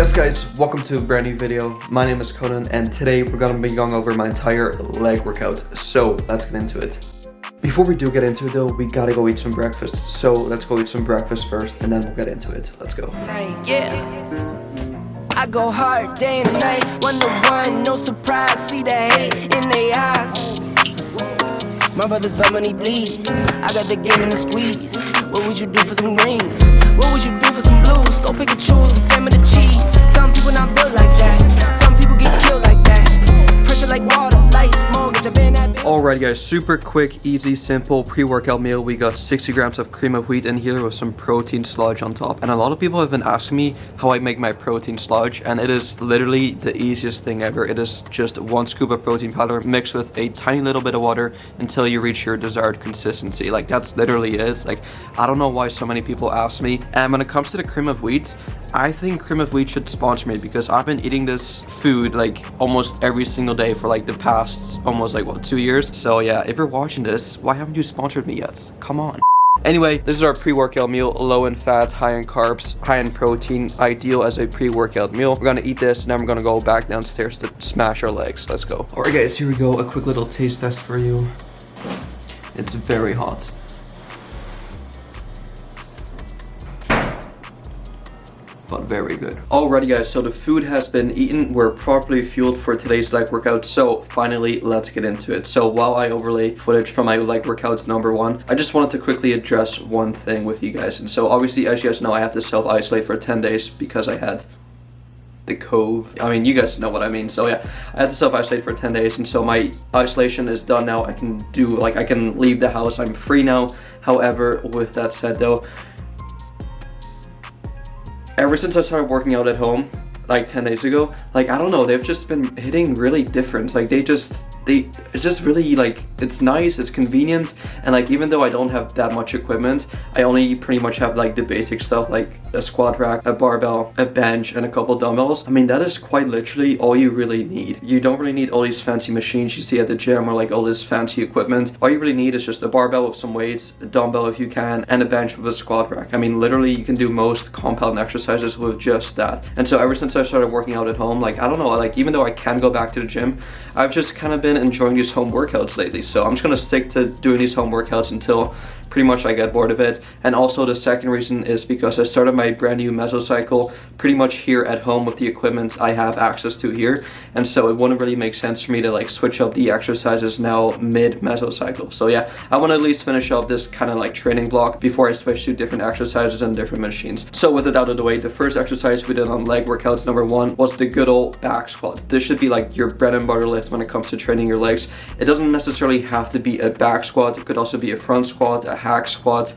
Yes guys, welcome to a brand new video. My name is Conan and today we're gonna be going over my entire leg workout. So let's get into it. Before we do get into it though, we gotta go eat some breakfast. So let's go eat some breakfast first and then we'll get into it. Let's go. Yeah. I go hard day and night, 1 to 1, no surprise, see the hate in their eyes. My brothers blood money bleed, I got the game in the squeeze. What would you do for some green? What would you do for some blues? Go pick and choose, the fam and the cheese. Some people not built like that, some people get killed like that. Pressure like water, light smoke, get your band that. Alrighty guys, super quick, easy, simple pre-workout meal. We got 60 grams of cream of wheat in here with some protein sludge on top. And a lot of people have been asking me how I make my protein sludge, and it is literally the easiest thing ever. It is just 1 scoop of protein powder mixed with a tiny little bit of water until you reach your desired consistency. Like, that's literally it. Like, I don't know why so many people ask me. And when it comes to the cream of wheat, I think cream of wheat should sponsor me because I've been eating this food like almost every single day for like the past almost like what, 2 years. So yeah, if you're watching this, why haven't you sponsored me yet? Come on. Anyway, this is our pre-workout meal, low in fat, high in carbs, high in protein, ideal as a pre-workout meal. We're gonna eat this and then we're gonna go back downstairs to smash our legs. Let's go. Alright guys, here we go. A quick little taste test for you. It's very hot. But very good. Alrighty guys, so the food has been eaten. We're properly fueled for today's leg workout. So finally, let's get into it. So while I overlay footage from my leg workouts #1, I just wanted to quickly address one thing with you guys. And so obviously, as you guys know, I had to self-isolate for 10 days because I had the cove. I mean, you guys know what I mean. So yeah, I had to self-isolate for 10 days. And so my isolation is done now. I can do, like, I can leave the house. I'm free now. However, with that said though, ever since I started working out at home, like 10 days ago, like, I don't know, they've just been hitting really different. Like, it's just really, like, it's nice, it's convenient, and like, even though I don't have that much equipment, I only pretty much have like the basic stuff, like a squat rack, a barbell, a bench, and a couple dumbbells. I mean, that is quite literally all you really need. You don't really need all these fancy machines you see at the gym or like all this fancy equipment. All you really need is just a barbell with some weights, a dumbbell if you can, and a bench with a squat rack. I mean, literally, you can do most compound exercises with just that. And so ever since I started working out at home, like, I don't know, like, even though I can go back to the gym, I've just kind of been enjoying these home workouts lately. So I'm just gonna stick to doing these home workouts until pretty much I get bored of it. And also the second reason is because I started my brand new mesocycle pretty much here at home with the equipment I have access to here. And so it wouldn't really make sense for me to like switch up the exercises now mid mesocycle. So yeah, I want to at least finish up this kind of like training block before I switch to different exercises and different machines. So with it out of the way, the first exercise we did on leg workouts #1 was the good old back squat. This should be like your bread and butter lift when it comes to training your legs. It doesn't necessarily have to be a back squat. It could also be a front squat, a hack squat,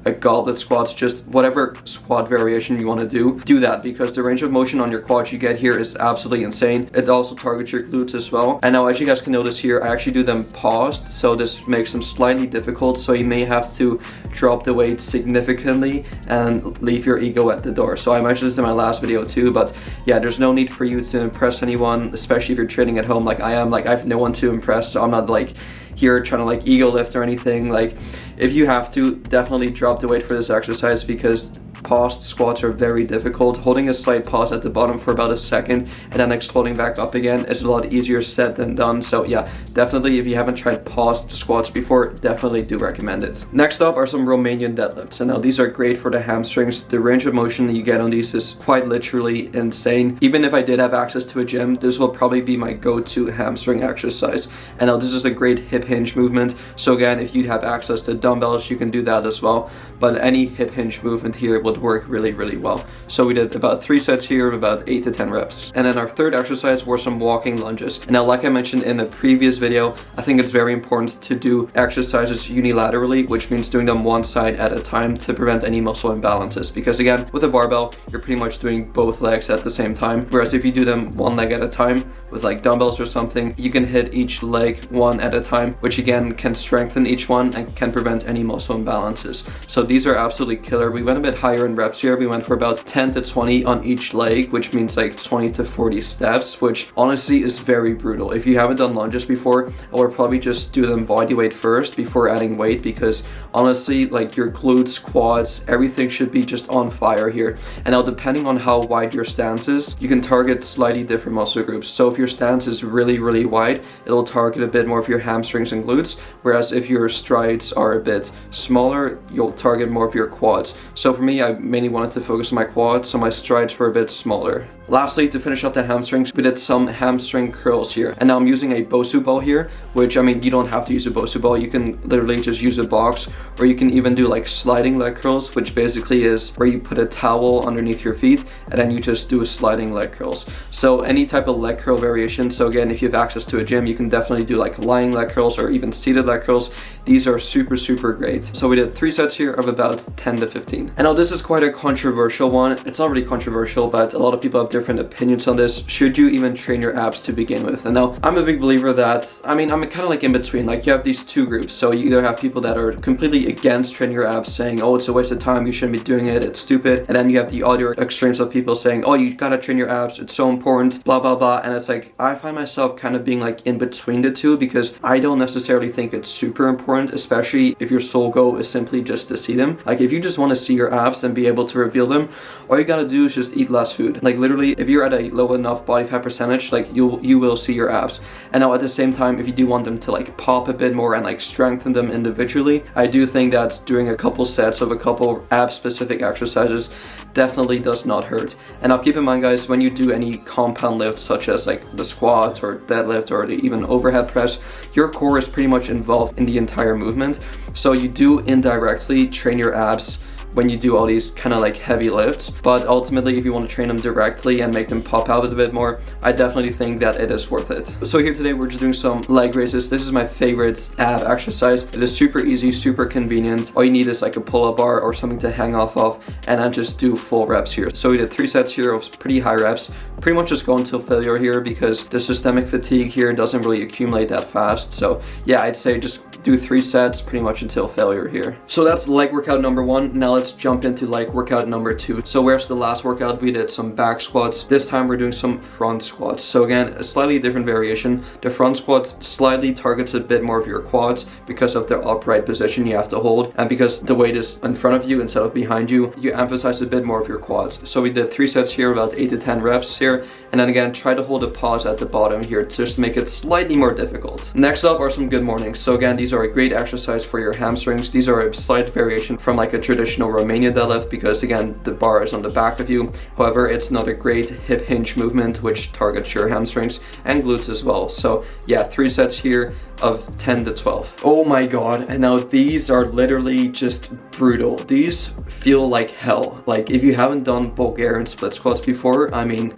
a goblet squat, just whatever squat variation you want to do that, because the range of motion on your quads you get here is absolutely insane. It also targets your glutes as well. And now, as you guys can notice here, I actually do them paused, so this makes them slightly difficult, so you may have to drop the weight significantly and leave your ego at the door. So I mentioned this in my last video too, but yeah, there's no need for you to impress anyone, especially if you're training at home like I am. Like, I have no one to impress, so I'm not like here trying to like ego lift or anything. Like, if you have to, definitely drop the weight for this exercise because paused squats are very difficult. Holding a slight pause at the bottom for about a second and then exploding back up again is a lot easier said than done. So yeah, definitely, if you haven't tried paused squats before, definitely do recommend it. Next up are some Romanian deadlifts. And now these are great for the hamstrings. The range of motion that you get on these is quite literally insane. Even if I did have access to a gym, this will probably be my go-to hamstring exercise. And now this is a great hip hinge movement. So again, if you have access to dumbbells, you can do that as well. But any hip hinge movement here will work really, really well. So we did about 3 sets here of about 8 to 10 reps. And then our third exercise were some walking lunges. And now, like I mentioned in a previous video, I think it's very important to do exercises unilaterally, which means doing them one side at a time to prevent any muscle imbalances. Because again, with a barbell, you're pretty much doing both legs at the same time. Whereas if you do them one leg at a time, with like dumbbells or something, you can hit each leg one at a time, which again can strengthen each one and can prevent any muscle imbalances. So these are absolutely killer. We went a bit higher in reps here. We went for about 10 to 20 on each leg, which means like 20 to 40 steps, which honestly is very brutal. If you haven't done lunges before, I would probably just do them body weight first before adding weight, because honestly, like your glutes, quads, everything should be just on fire here. And now depending on how wide your stance is, you can target slightly different muscle groups. So if your stance is really wide, it'll target a bit more of your hamstrings and glutes, whereas if your strides are a bit smaller, you'll target more of your quads. So for me, I mainly wanted to focus on my quads, so my strides were a bit smaller. Lastly, to finish off the hamstrings, we did some hamstring curls here. And now I'm using a Bosu ball here, which, I mean, you don't have to use a Bosu ball. You can literally just use a box, or you can even do like sliding leg curls, which basically is where you put a towel underneath your feet and then you just do sliding leg curls. So any type of leg curl variation. So again, if you have access to a gym, you can definitely do like lying leg curls or even seated leg curls. These are super great. So we did 3 sets here of about 10 to 15. And now this is quite a controversial one. It's not really controversial, but a lot of people have different opinions on this. Should you even train your abs to begin with? And now I'm a big believer that, I mean, I'm kind of like in between. Like you have these two groups. So you either have people that are completely against training your abs, saying, oh, it's a waste of time, you shouldn't be doing it, it's stupid. And then you have the other extremes of people saying, oh, you gotta train your abs, it's so important, blah blah blah. And it's like, I find myself kind of being like in between the two, because I don't necessarily think it's super important, especially if your sole goal is simply just to see them. Like if you just want to see your abs and be able to reveal them, all you gotta do is just eat less food. Like literally, if you're at a low enough body fat percentage, like you will see your abs. And now at the same time, if you do want them to like pop a bit more and like strengthen them individually, I do think that doing a couple sets of a couple ab specific exercises definitely does not hurt. And now keep in mind, guys, when you do any compound lifts such as like the squats or deadlift or the even overhead press, your core is pretty much involved in the entire movement. So you do indirectly train your abs when you do all these kind of like heavy lifts, but ultimately if you want to train them directly and make them pop out a bit more, I definitely think that it is worth it. So here today we're just doing some leg raises. This is my favorite ab exercise. It is super easy, super convenient. All you need is like a pull-up bar or something to hang off of, and I just do full reps here. So we did 3 sets here of pretty high reps, pretty much just go until failure here, because the systemic fatigue here doesn't really accumulate that fast. So yeah, I'd say just do 3 sets pretty much until failure here. So that's leg workout number 1. Now let's jump into leg workout number 2. So whereas the last workout we did some back squats, this time we're doing some front squats. So again, a slightly different variation. The front squats slightly targets a bit more of your quads because of the upright position you have to hold, and because the weight is in front of you instead of behind you, you emphasize a bit more of your quads. So we did 3 sets here, about 8 to 10 reps here, and then again try to hold a pause at the bottom here to just make it slightly more difficult. Next up are some good mornings. So again, these are a great exercise for your hamstrings. These are a slight variation from like a traditional Romania deadlift, because again the bar is on the back of you. However, it's not a great hip hinge movement which targets your hamstrings and glutes as well. So yeah, 3 sets here of 10 to 12. Oh my god, and now these are literally just brutal. These feel like hell. Like if you haven't done Bulgarian split squats before, I mean,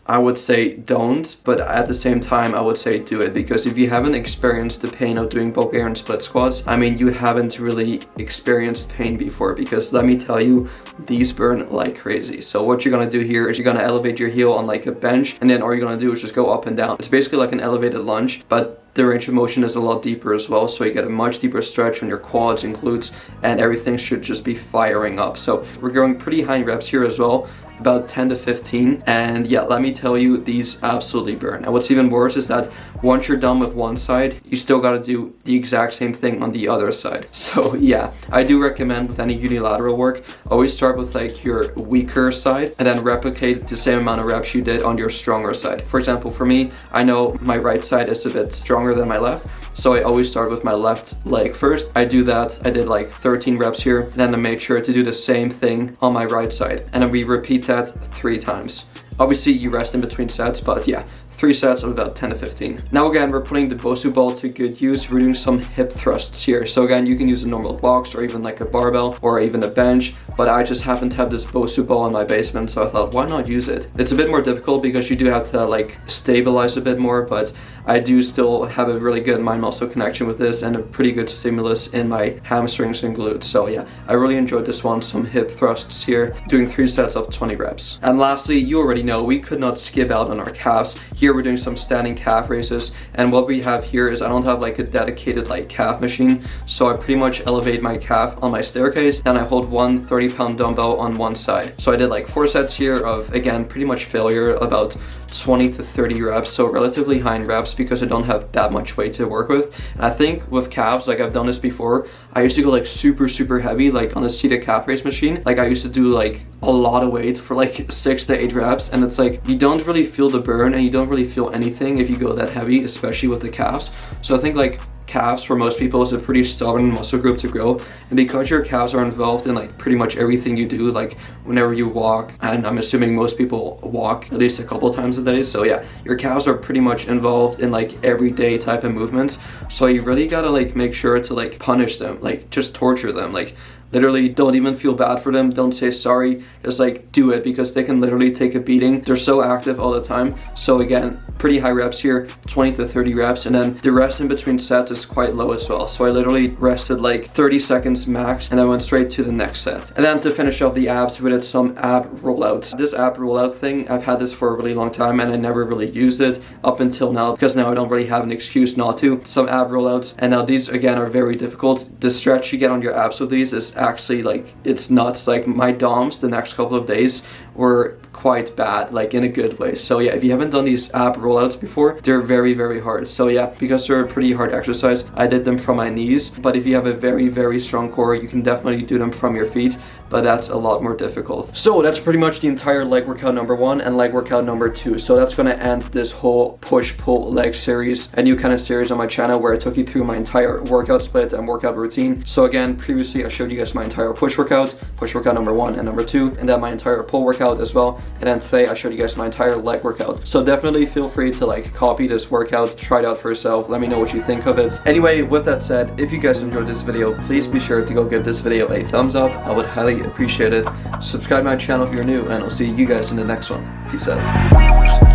I would say don't, but at the same time I would say do it, because if you haven't experienced the pain of doing Bulgarian split squats, I mean, you haven't really experienced pain before, because let me tell you, these burn like crazy. So what you're gonna do here is you're gonna elevate your heel on like a bench, and then all you're gonna do is just go up and down. It's basically like an elevated lunge, but the range of motion is a lot deeper as well, so you get a much deeper stretch on your quads and glutes, and everything should just be firing up. So we're going pretty high in reps here as well, about 10 to 15, and yeah, let me tell you, these absolutely burn. And what's even worse is that once you're done with one side, you still got to do the exact same thing on the other side. So yeah, I do recommend with any unilateral work, always start with like your weaker side and then replicate the same amount of reps you did on your stronger side. For example, for me, I know my right side is a bit stronger than my left, so I always start with my left leg first. I do that, I did like 13 reps here, and then I made sure to do the same thing on my right side, and then we repeat that 3 times. Obviously you rest in between sets, but yeah, 3 sets of about 10 to 15. Now again, we're putting the Bosu ball to good use. We're doing some hip thrusts here. So again, you can use a normal box or even like a barbell or even a bench, but I just happen to have this Bosu ball in my basement, so I thought, why not use it? It's a bit more difficult because you do have to like stabilize a bit more, but I do still have a really good mind-muscle connection with this and a pretty good stimulus in my hamstrings and glutes. So yeah, I really enjoyed this one. Some hip thrusts here, doing 3 sets of 20 reps. And lastly, you already know we could not skip out on our calves. Here here we're doing some standing calf raises, and what we have here is I don't have like a dedicated like calf machine, so I pretty much elevate my calf on my staircase and I hold one 30-pound dumbbell on one side. So I did like 4 sets here of, again, pretty much failure, about 20 to 30 reps, so relatively high in reps because I don't have that much weight to work with. And I think with calves, like I've done this before, I used to go like super heavy, like on a seated calf raise machine. Like I used to do like a lot of weight for like 6 to 8 reps, and it's like you don't really feel the burn and you don't really feel anything if you go that heavy, especially with the calves. So I think like calves for most people is a pretty stubborn muscle group to grow, and because your calves are involved in like pretty much everything you do, like whenever you walk, and I'm assuming most people walk at least a couple times a day, so yeah, your calves are pretty much involved in like everyday type of movements. So you really gotta like make sure to like punish them, like just torture them, like literally don't even feel bad for them, don't say sorry, just like do it, because they can literally take a beating. They're so active all the time. So again, pretty high reps here, 20 to 30 reps, and then the rest in between sets is quite low as well. So I literally rested like 30 seconds max and I went straight to the next set. And then to finish off the abs, we did some ab rollouts. This ab rollout thing, I've had this for a really long time and I never really used it up until now, because now I don't really have an excuse not to. Some ab rollouts, and now these again are very difficult. The stretch you get on your abs with these is actually like, it's nuts. Like my DOMs the next couple of days were quite bad, like in a good way. So yeah, if you haven't done these ab rollouts before, they're very hard. So yeah, because they're a pretty hard exercise, I did them from my knees, but if you have a very strong core, you can definitely do them from your feet, but that's a lot more difficult. So that's pretty much the entire leg workout number 1 and leg workout number 2. So that's gonna end this whole push-pull leg series, a new kind of series on my channel where I took you through my entire workout split and workout routine. So again, previously I showed you guys my entire push workout number 1 and number 2, and then my entire pull workout as well. And then today I showed you guys my entire leg workout. So definitely feel free to like copy this workout, try it out for yourself, let me know what you think of it. Anyway, with that said, if you guys enjoyed this video, please be sure to go give this video a thumbs up. I would highly appreciate it. Subscribe to my channel if you're new, and I'll see you guys in the next one. Peace out.